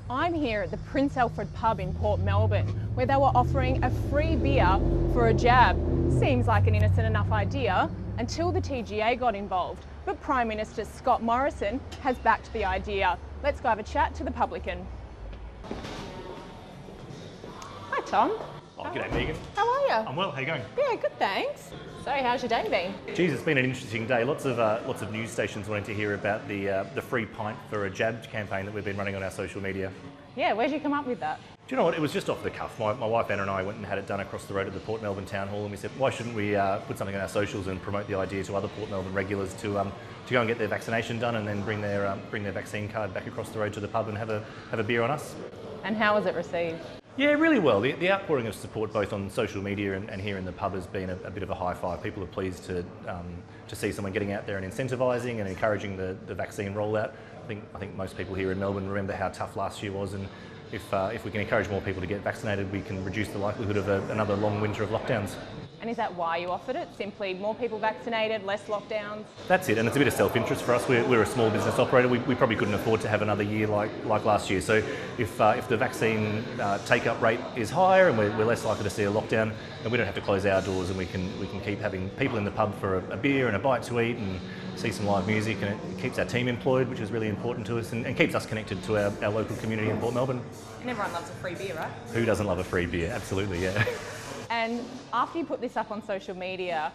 I'm here at the Prince Alfred pub in Port Melbourne, where they were offering a free beer for a jab. Seems like an innocent enough idea until the TGA got involved. But Prime Minister Scott Morrison has backed the idea. Let's go have a chat to the Publican. Hi Tom. Oh, g'day Megan. How are you? I'm well, how you going? Yeah, good thanks. So how's your day been? Geez, it's been an interesting day. Lots of news stations wanting to hear about the free pint for a jab campaign that we've been running on our social media. Yeah, where'd you come up with that? Do you know what, it was just off the cuff. My wife Anna and I went and had it done across the road at the Port Melbourne Town Hall, and we said, why shouldn't we put something on our socials and promote the idea to other Port Melbourne regulars to go and get their vaccination done and then bring their vaccine card back across the road to the pub and have a beer on us. And how was it received? Yeah, really well. The outpouring of support both on social media and here in the pub has been a bit of a high five. People are pleased to see someone getting out there and incentivising and encouraging the vaccine rollout. I think most people here in Melbourne remember how tough last year was, and if we can encourage more people to get vaccinated, we can reduce the likelihood of another long winter of lockdowns. And is that why you offered it? Simply more people vaccinated, less lockdowns? That's it, and it's a bit of self-interest for us. We're a small business operator. We probably couldn't afford to have another year like last year. So if the vaccine take-up rate is higher and we're less likely to see a lockdown, then we don't have to close our doors, and we can keep having people in the pub for a beer and a bite to eat and see some live music, and it keeps our team employed, which is really important to us, and keeps us connected to our local community in Port Melbourne. And everyone loves a free beer, right? Who doesn't love a free beer? Absolutely, yeah. And after you put this up on social media,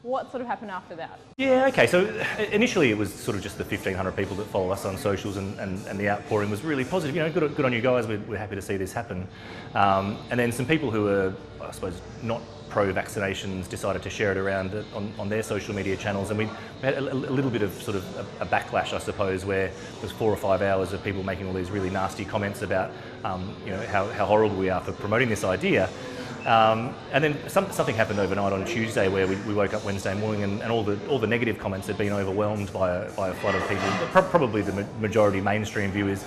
what sort of happened after that? Yeah, okay, so initially it was sort of just the 1,500 people that follow us on socials, and the outpouring was really positive. You know, good on you guys, we're happy to see this happen. And then some people who are, I suppose, not pro-vaccinations decided to share it around on their social media channels, and we had a little bit of sort of a backlash, I suppose, where there was 4 or 5 hours of people making all these really nasty comments about you know, how horrible we are for promoting this idea. And then something happened overnight on Tuesday where we woke up Wednesday morning and all the negative comments had been overwhelmed by a flood of people. Probably the majority mainstream view is,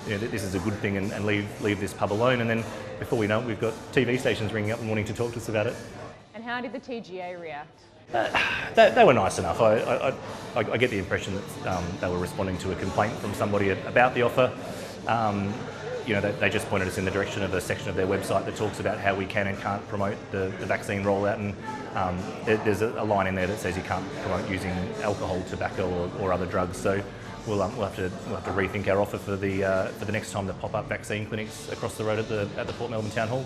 you know, that this is a good thing and leave this pub alone. And then before we know it, we've got TV stations ringing up and wanting to talk to us about it. And how did the TGA react? They were nice enough. I get the impression that they were responding to a complaint from somebody about the offer. You know, they just pointed us in the direction of a section of their website that talks about how we can and can't promote the vaccine rollout, and there's a line in there that says you can't promote using alcohol, tobacco, or other drugs. So we'll have to rethink our offer for the next time that pop up vaccine clinics across the road at the Port Melbourne Town Hall.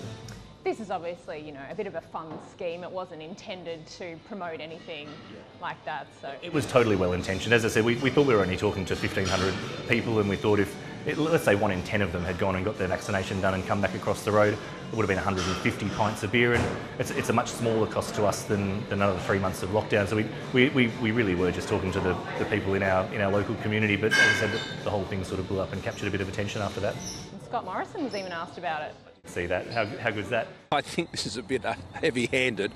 This is obviously, you know, a bit of a fun scheme. It wasn't intended to promote anything like that. So it was totally well intentioned. As I said, we thought we were only talking to 1,500 people, and we thought let's say 1 in 10 of them had gone and got their vaccination done and come back across the road, it would have been 150 pints of beer, and it's a much smaller cost to us than another 3 months of lockdown. So we really were just talking to the people in our local community, but as I said, the whole thing sort of blew up and captured a bit of attention after that. And Scott Morrison was even asked about it. See that? How good's that? I think this is a bit heavy-handed.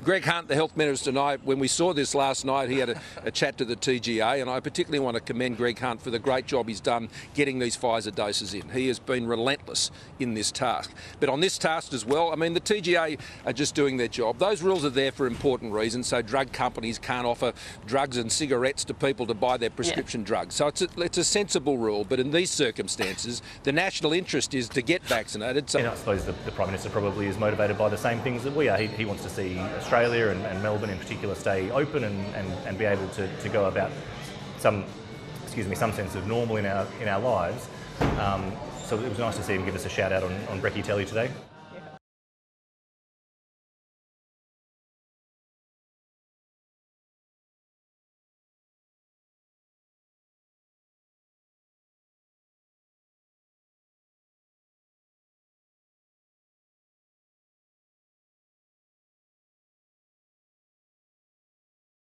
Greg Hunt, the Health Minister, and I, when we saw this last night, he had a chat to the TGA, and I particularly want to commend Greg Hunt for the great job he's done getting these Pfizer doses in. He has been relentless in this task. But on this task as well, I mean, the TGA are just doing their job. Those rules are there for important reasons, so drug companies can't offer drugs and cigarettes to people to buy their prescription drugs. So it's a sensible rule, but in these circumstances, the national interest is to get vaccinated. So I suppose the Prime Minister probably is motivated by the same things that we are. He wants to see Australia and Melbourne in particular stay open and be able to go about some sense of normal in our lives. So it was nice to see him give us a shout out on Brekkie Telly today.